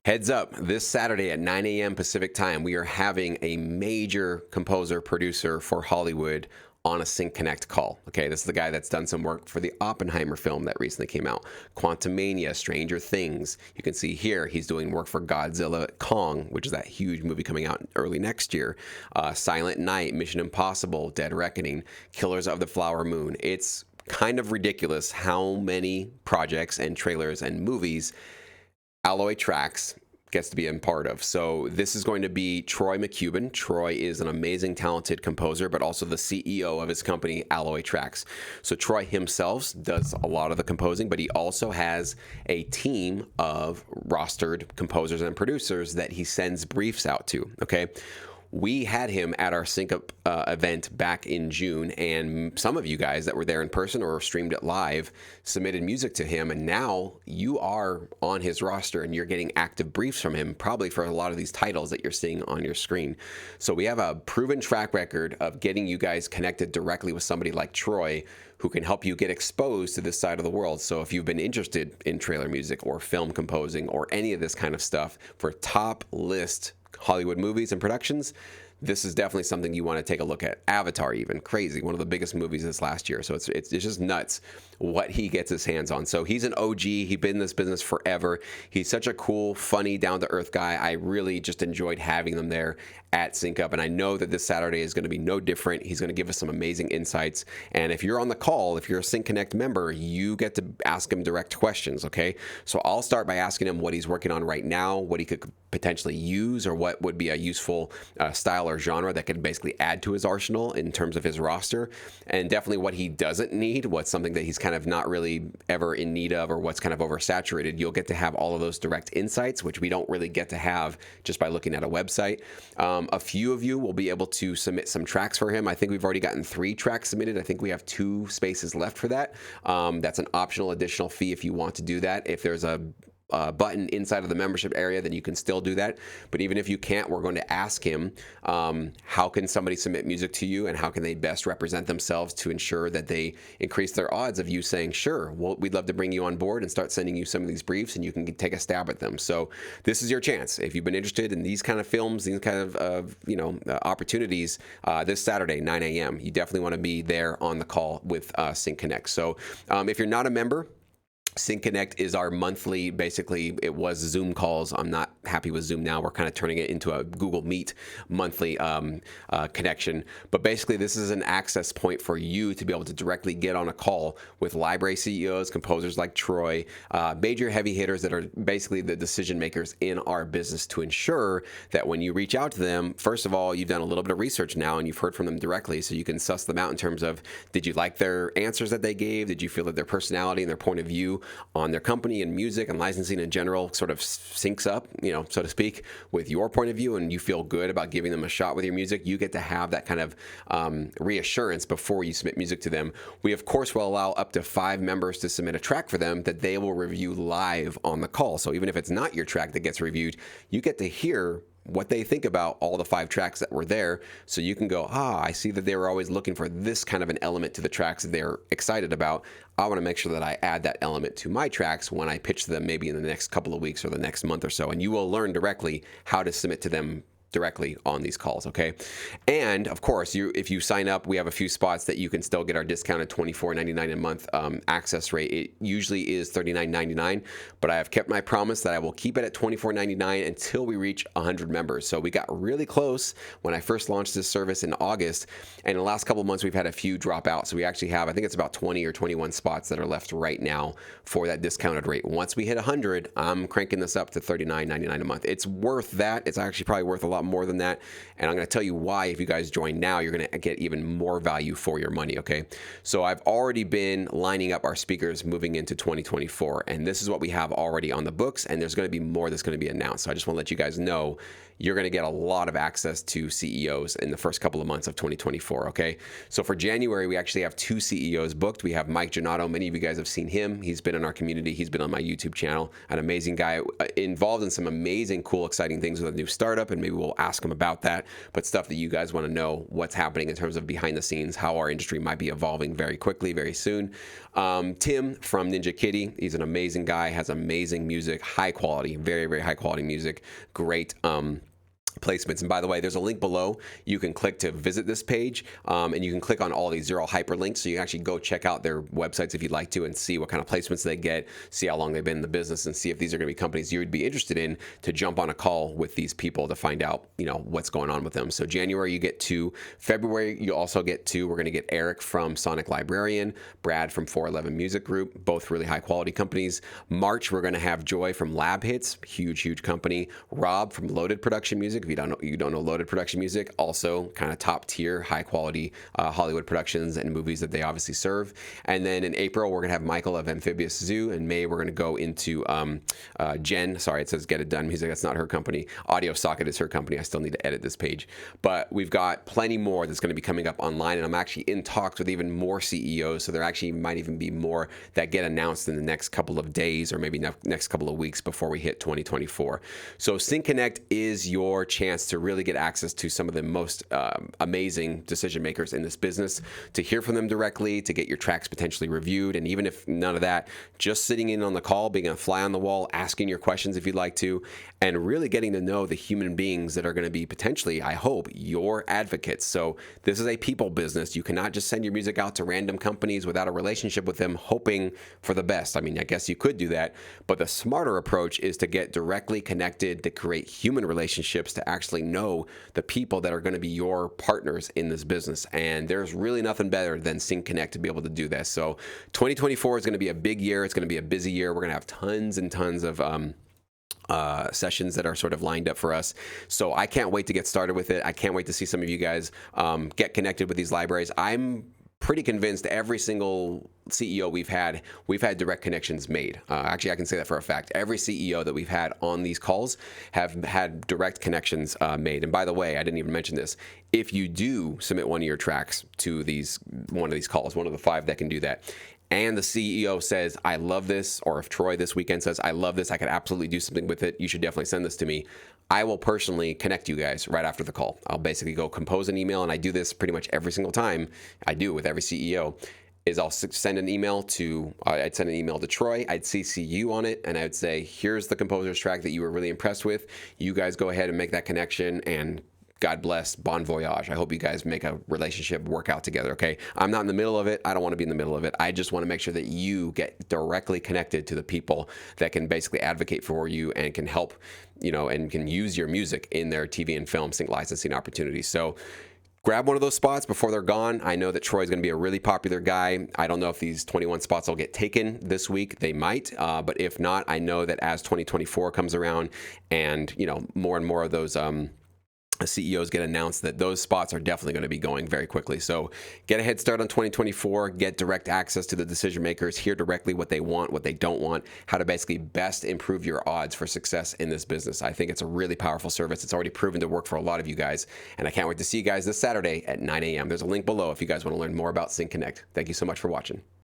Heads up, this Saturday at 9 a.m. Pacific time, we are having a major composer, producer for Hollywood on a Sync Connect call. Okay, this is the guy that's done some work for the Oppenheimer film that recently came out, Quantumania, Stranger Things. You can see here he's doing work for Godzilla Kong, which is that huge movie coming out early next year, Silent Night, Mission Impossible, Dead Reckoning, Killers of the Flower Moon. It's kind of ridiculous how many projects and trailers and movies Alloy Tracks gets to be a part of. So this is going to be Troy McCubbin. Troy is an amazing, talented composer, but also the CEO of his company, Alloy Tracks. So Troy himself does a lot of the composing, but he also has a team of rostered composers and producers that he sends briefs out to, okay? We had him at our Sync Up event back in June, and some of you guys that were there in person or streamed it live submitted music to him, and now you are on his roster and you're getting active briefs from him, probably for a lot of these titles that you're seeing on your screen. So we have a proven track record of getting you guys connected directly with somebody like Troy, who can help you get exposed to this side of the world. So if you've been interested in trailer music or film composing or any of this kind of stuff for top list Hollywood movies and productions, this is definitely something you want to take a look at. Avatar, even crazy, one of the biggest movies this last year. So it's just nuts what he gets his hands on. So he's an OG. He's been in this business forever. He's such a cool, funny, down-to-earth guy. I really just enjoyed having them there at Sync Up, and I know that this Saturday is going to be no different. He's going to give us some amazing insights. And if you're on the call, if you're a Sync Connect member, you get to ask him direct questions, okay? So I'll start by asking him what he's working on right now, what he could potentially use, or what would be a useful style or genre that could basically add to his arsenal in terms of his roster, and definitely what he doesn't need, what's something that he's kind of not really ever in need of, or what's kind of oversaturated. You'll get to have all of those direct insights, which we don't really get to have just by looking at a website. A few of you will be able to submit some tracks for him. I think we've already gotten 3 tracks submitted. I think we have 2 spaces left for that. That's an optional additional fee if you want to do that. If there's a button inside of the membership area, then you can still do that. But even if you can't, we're going to ask him, how can somebody submit music to you, and how can they best represent themselves to ensure that they increase their odds of you saying, sure, well, we'd love to bring you on board and start sending you some of these briefs, and you can take a stab at them. So this is your chance. If you've been interested in these kind of films, these kind of opportunities, this Saturday, 9 a.m., you definitely want to be there on the call with Sync Connect. So if you're not a member, Sync Connect is our monthly, basically, it was Zoom calls. I'm not happy with Zoom now. We're kind of turning it into a Google Meet monthly connection. But basically, this is an access point for you to be able to directly get on a call with library CEOs, composers like Troy, major heavy hitters that are basically the decision makers in our business, to ensure that when you reach out to them, first of all, you've done a little bit of research now and you've heard from them directly, so you can suss them out in terms of, did you like their answers that they gave? Did you feel that their personality and their point of view on their company and music and licensing in general sort of syncs up, so to speak, with your point of view, and you feel good about giving them a shot with your music? You get to have that kind of reassurance before you submit music to them. We, of course, will allow up to 5 members to submit a track for them that they will review live on the call. So even if it's not your track that gets reviewed, you get to hear what they think about all the 5 tracks that were there, so you can go, I see that they were always looking for this kind of an element to the tracks that they're excited about. I want to make sure that I add that element to my tracks when I pitch them, maybe in the next couple of weeks or the next month or so, and you will learn directly how to submit to them directly on these calls, okay? And of course, if you sign up, we have a few spots that you can still get our discounted $24.99 a month access rate. It usually is $39.99, but I have kept my promise that I will keep it at $24.99 until we reach 100 members. So we got really close when I first launched this service in August, and in the last couple of months we've had a few drop out. So we actually have, I think it's about 20 or 21 spots that are left right now for that discounted rate. Once we hit 100, I'm cranking this up to $39.99 a month. It's worth that. It's actually probably worth a lot more than that, and I'm going to tell you why. If you guys join now, you're going to get even more value for your money, okay? So I've already been lining up our speakers moving into 2024, and this is what we have already on the books, and there's going to be more that's going to be announced. So I just want to let you guys know you're going to get a lot of access to CEOs in the first couple of months of 2024, okay? So for January, we actually have 2 CEOs booked. We have Mike Giannotto. Many of you guys have seen him. He's been in our community. He's been on my YouTube channel. An amazing guy, involved in some amazing, cool, exciting things with a new startup, and maybe we'll we'll ask them about that. But stuff that you guys want to know what's happening in terms of behind the scenes, how our industry might be evolving very quickly, very soon. Tim from Ninja Kitty, he's an amazing guy, has amazing music, high quality, very, very high quality music, great placements. And by the way, there's a link below. You can click to visit this page, and you can click on all these. They're all hyperlinks, so you can actually go check out their websites if you'd like to and see what kind of placements they get, see how long they've been in the business, and see if these are going to be companies you would be interested in to jump on a call with these people to find out, what's going on with them. So January you get 2, February you also get 2. We're going to get Eric from Sonic Librarian, Brad from 411 Music Group, both really high quality companies. March we're going to have Joy from Lab Hits, huge company. Rob from Loaded Production Music. If you don't know Loaded Production Music, also kind of top tier, high quality Hollywood productions and movies that they obviously serve. And then in April, we're going to have Michael of Amphibious Zoo. In May, we're going to go into Jen. Sorry, it says Get It Done Music. That's not her company. Audio Socket is her company. I still need to edit this page. But we've got plenty more that's going to be coming up online. And I'm actually in talks with even more CEOs. So there actually might even be more that get announced in the next couple of days or maybe next couple of weeks before we hit 2024. So Sync Connect is your chance to really get access to some of the most amazing decision makers in this business, to hear from them directly, to get your tracks potentially reviewed. And even if none of that, just sitting in on the call, being a fly on the wall, asking your questions if you'd like to, and really getting to know the human beings that are going to be potentially, I hope, your advocates. So this is a people business. You cannot just send your music out to random companies without a relationship with them, hoping for the best. I mean, I guess you could do that, but the smarter approach is to get directly connected, to create human relationships, to actually know the people that are going to be your partners in this business. And there's really nothing better than Sync Connect to be able to do this. So 2024 is going to be a big year. It's going to be a busy year. We're going to have tons and tons of sessions that are sort of lined up for us. So I can't wait to get started with it. I can't wait to see some of you guys get connected with these libraries. I'm pretty convinced every single CEO we've had direct connections made. Actually, I can say that for a fact. Every CEO that we've had on these calls have had direct connections made. And by the way, I didn't even mention this. If you do submit one of your tracks to one of these calls, one of the 5 that can do that, and the CEO says, I love this, or if Troy this weekend says, I love this, I could absolutely do something with it, you should definitely send this to me, I will personally connect you guys right after the call. I'll basically go compose an email, and I do this pretty much every single time. I do with every CEO, is I'll send an email to, I'd send an email to Troy, I'd CC you on it, and I would say, here's the composer's track that you were really impressed with. You guys go ahead and make that connection, and God bless, bon voyage. I hope you guys make a relationship work out together, okay? I'm not in the middle of it. I don't want to be in the middle of it. I just want to make sure that you get directly connected to the people that can basically advocate for you and can help, and can use your music in their TV and film sync licensing opportunities. So grab one of those spots before they're gone. I know that Troy's going to be a really popular guy. I don't know if these 21 spots will get taken this week. They might, but if not, I know that as 2024 comes around and, more and more of those CEOs get announced, that those spots are definitely going to be going very quickly. So get a head start on 2024, get direct access to the decision makers, hear directly what they want, what they don't want, how to basically best improve your odds for success in this business. I think it's a really powerful service. It's already proven to work for a lot of you guys, and I can't wait to see you guys this Saturday at 9 a.m. There's a link below if you guys want to learn more about Sync Connect. Thank you so much for watching.